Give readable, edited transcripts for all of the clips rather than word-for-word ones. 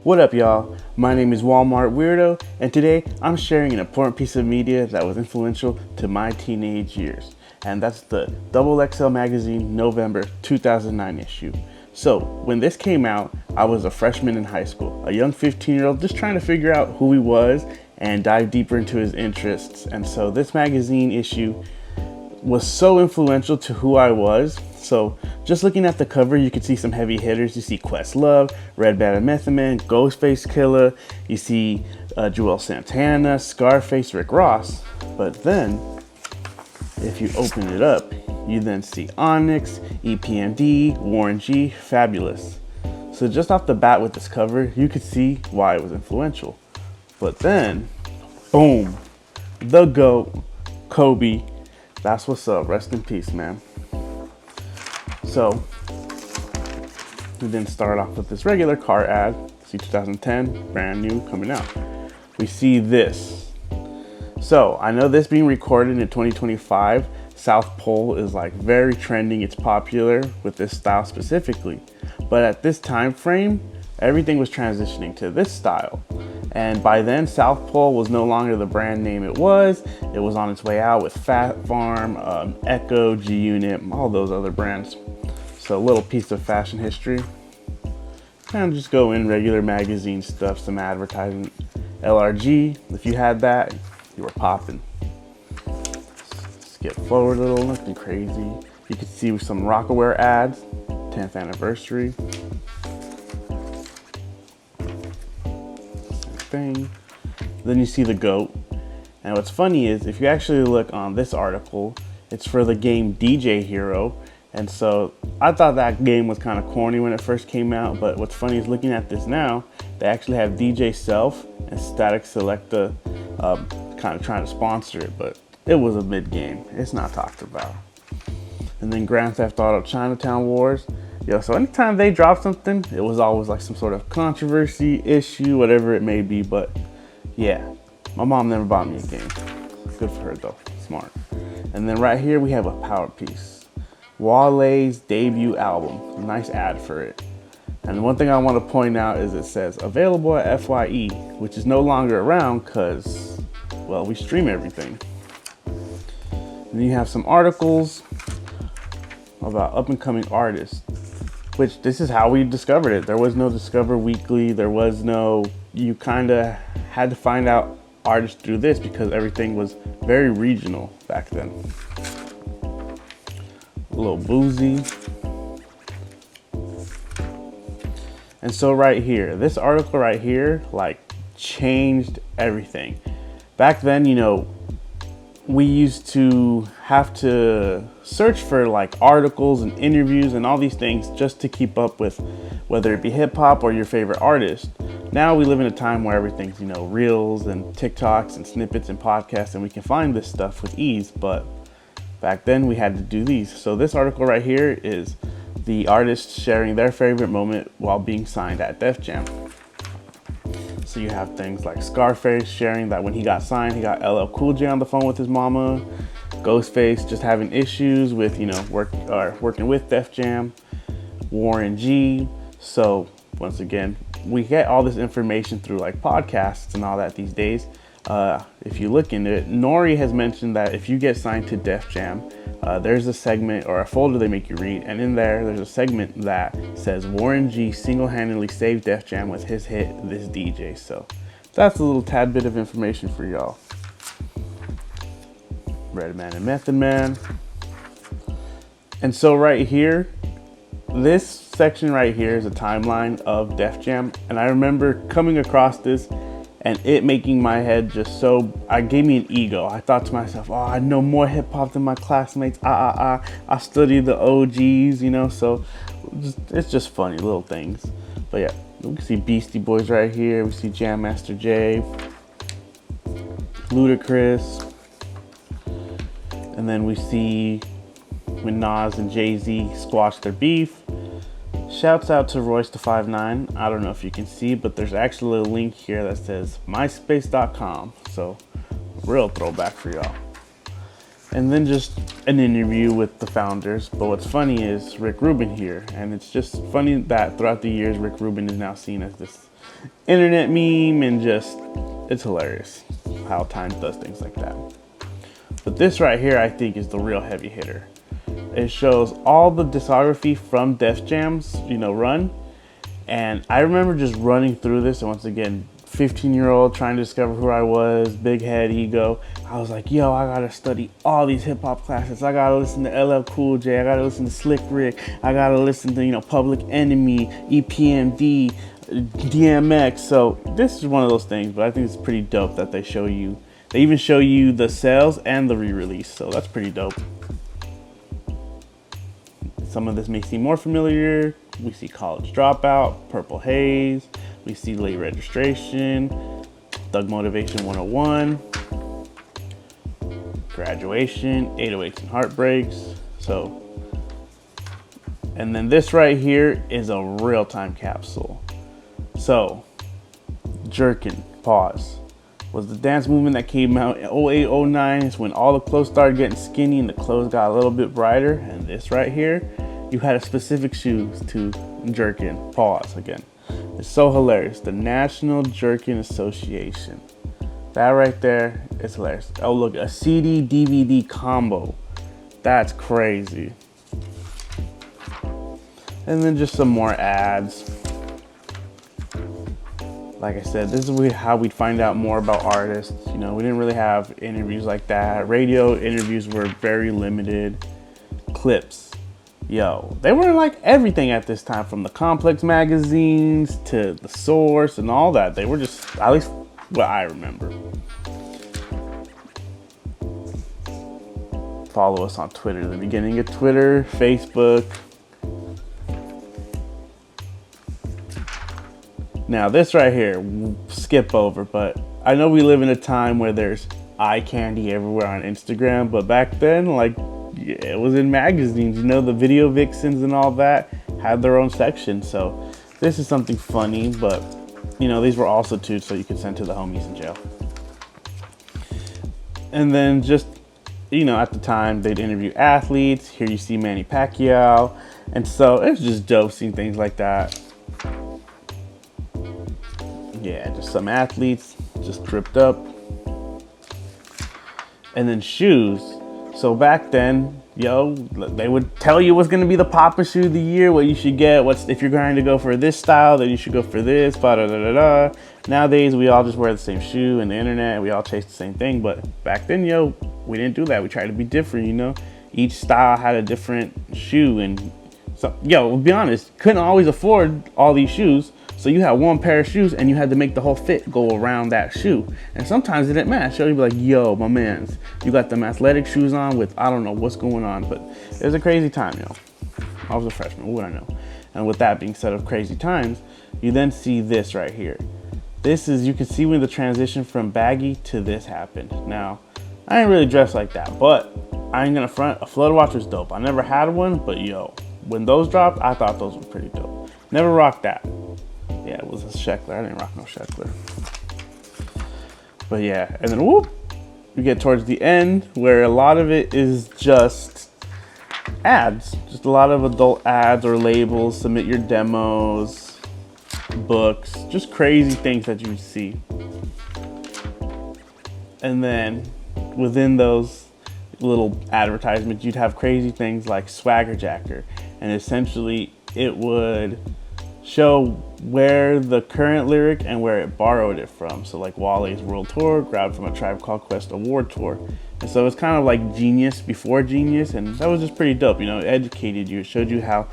What up, y'all? My name is Walmart Weirdo, and today I'm sharing an important piece of media that was influential to my teenage years, and that's the XXL Magazine November 2009 issue. So, when this came out, I was a freshman in high school, a young 15-year-old just trying to figure out who he was and dive deeper into his interests. And so this magazine issue was so influential to who I was. So just looking at the cover, you can see some heavy hitters. You see Questlove, Red Band and Method Man, Ghostface Killah. You see Joel Santana, Scarface, Rick Ross. But then, if you open it up, you then see Onyx, EPMD, Warren G, Fabulous. So just off the bat with this cover, you could see why it was influential. But then, boom, the GOAT, Kobe. That's what's up. Rest in peace, man. So, we then start off with this regular car ad. See 2010, brand new, coming out. We see this. So, I know this being recorded in 2025, South Pole is like very trending. It's popular with this style specifically. But at this time frame, everything was transitioning to this style. And by then, South Pole was no longer the brand name it was. It was on its way out with Fat Farm, Echo, G-Unit, all those other brands. So a little piece of fashion history. Kind of just go in regular magazine stuff, some advertising. LRG, if you had that, you were popping. Skip forward a little, nothing crazy. You could see some Rockaware ads, 10th anniversary. Thing. Then you see the GOAT. And what's funny is if you actually look on this article, it's for the game DJ Hero. And so I thought that game was kind of corny when it first came out, but what's funny is looking at this now, they actually have DJ Self and Static Selecta kind of trying to sponsor it, but it was a mid-game. It's not talked about. And then Grand Theft Auto Chinatown Wars. Yo, so anytime they drop something, it was always like some sort of controversy, issue, whatever it may be. But yeah, my mom never bought me a game. Good for her though, smart. And then right here we have a power piece. Wale's debut album, nice ad for it. And one thing I want to point out is it says available at FYE, which is no longer around because, well, we stream everything. And then you have some articles about up and coming artists. Which this is how we discovered it. There was no Discover Weekly. There was no, you kind of had to find out artists through this because everything was very regional back then. A little boozy. And so right here, this article right here, like changed everything. Back then, you know, we used to have to search for like articles and interviews and all these things just to keep up with whether it be hip hop or your favorite artist. Now we live in a time where everything's, you know, reels and TikToks and snippets and podcasts, and we can find this stuff with ease. But back then we had to do these. So this article right here is the artists sharing their favorite moment while being signed at Def Jam. So you have things like Scarface sharing that when he got signed, he got LL Cool J on the phone with his mama. Ghostface just having issues with, you know, working with Def Jam. Warren G. So once again, we get all this information through like podcasts and all that these days. If you look into it, Nori has mentioned that if you get signed to Def Jam, there's a segment or a folder they make you read, and in there's a segment that says Warren G single-handedly saved Def Jam with his hit This DJ. So that's a little tad bit of information for y'all. Red Man and Method Man. And so right here, this section right here is a timeline of Def Jam, and I remember coming across this and it making my head just so, it gave me an ego. I thought to myself, oh, I know more hip hop than my classmates. I study the OGs, you know, so it's just funny little things. But yeah, we can see Beastie Boys right here. We see Jam Master Jay, Ludacris. And then we see when Nas and Jay-Z squashed their beef. Shouts out to Royce the 5'9". I don't know if you can see, but there's actually a link here that says myspace.com. So real throwback for y'all. And then just an interview with the founders. But what's funny is Rick Rubin here. And it's just funny that throughout the years, Rick Rubin is now seen as this internet meme, and just, it's hilarious how Time does things like that. But this right here, I think, is the real heavy hitter. It shows all the discography from Def Jam's, run. And I remember just running through this, and once again, 15-year-old trying to discover who I was, big head, ego. I was like, yo, I gotta study all these hip hop classics. I gotta listen to LL Cool J. I gotta listen to Slick Rick. I gotta listen to, Public Enemy, EPMD, DMX. So this is one of those things, but I think it's pretty dope that they even show you the sales and the re-release. So that's pretty dope. Some of this may seem more familiar. We see College Dropout, Purple Haze. We see Late Registration, Thug Motivation 101, Graduation, 808s and Heartbreaks. So, and then this right here is a real time capsule. So, Jerkin, pause, was the dance movement that came out in 08, 09. It's when all the clothes started getting skinny and the clothes got a little bit brighter. And this right here, you had a specific shoes to Jerkin, pause again. It's so hilarious. The National Jerkin Association. That right there is hilarious. Oh, look, a CD DVD combo. That's crazy. And then just some more ads. Like I said, this is how we'd find out more about artists. We didn't really have interviews like that. Radio interviews were very limited. Clips. Yo, they were like everything at this time, from the Complex magazines to the Source and all that. They were just, at least what I remember. Follow us on Twitter, the beginning of Twitter, Facebook. Now this right here, skip over, but I know we live in a time where there's eye candy everywhere on Instagram, but back then, it was in magazines, the video vixens and all that had their own section. So this is something funny, but these were also too, so you could send to the homies in jail. And then just, at the time they'd interview athletes. Here you see Manny Pacquiao. And so it's just dope seeing things like that. Yeah, just some athletes just tripped up. And then shoes. So back then, they would tell you what's gonna be the pop shoe of the year, what you should get, if you're going to go for this style, then you should go for this, Nowadays, we all just wear the same shoe and the internet, we all chase the same thing. But back then, we didn't do that. We tried to be different, Each style had a different shoe. And so, we'll be honest, couldn't always afford all these shoes. So you had one pair of shoes and you had to make the whole fit go around that shoe. And sometimes it didn't match. So you'd be like, yo, my mans, you got them athletic shoes on with, I don't know what's going on, but it was a crazy time, I was a freshman, what would I know? And with that being said of crazy times, you then see this right here. This is, you can see when the transition from baggy to this happened. Now, I ain't really dressed like that, but I ain't gonna front, a flood watch was dope. I never had one, but when those dropped, I thought those were pretty dope. Never rocked that. Yeah, it was a Sheckler. I didn't rock no Sheckler. But yeah, and then whoop, you get towards the end where a lot of it is just ads. Just a lot of adult ads or labels, submit your demos, books, just crazy things that you see. And then within those little advertisements, you'd have crazy things like Swagger Jacker. And essentially it would show where the current lyric and where it borrowed it from. So like Wale's World Tour, grabbed from a Tribe Called Quest Award Tour. And so it's kind of like Genius before Genius, and that was just pretty dope. It educated you. It showed you how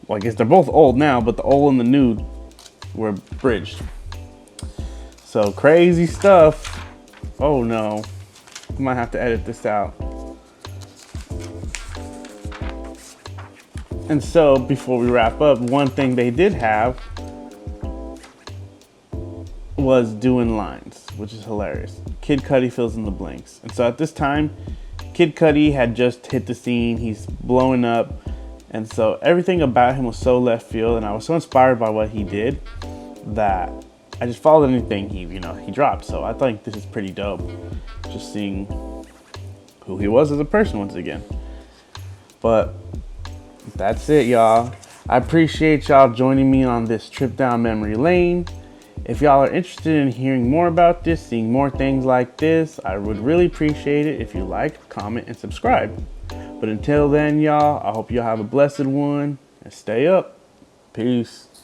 I guess they're both old now, but the old and the new were bridged. So crazy stuff. Oh no, I might have to edit this out. And so before we wrap up, one thing they did have was doing lines, which is hilarious. Kid Cudi fills in the blanks. And so at this time, Kid Cudi had just hit the scene. He's blowing up. And so everything about him was so left field, and I was so inspired by what he did that I just followed anything he dropped. So I think this is pretty dope, just seeing who he was as a person once again. But that's it, y'all. I appreciate y'all joining me on this trip down memory lane. If y'all are interested in hearing more about this, seeing more things like this, I would really appreciate it if you like, comment, and subscribe. But until then, y'all, I hope y'all have a blessed one and stay up. Peace.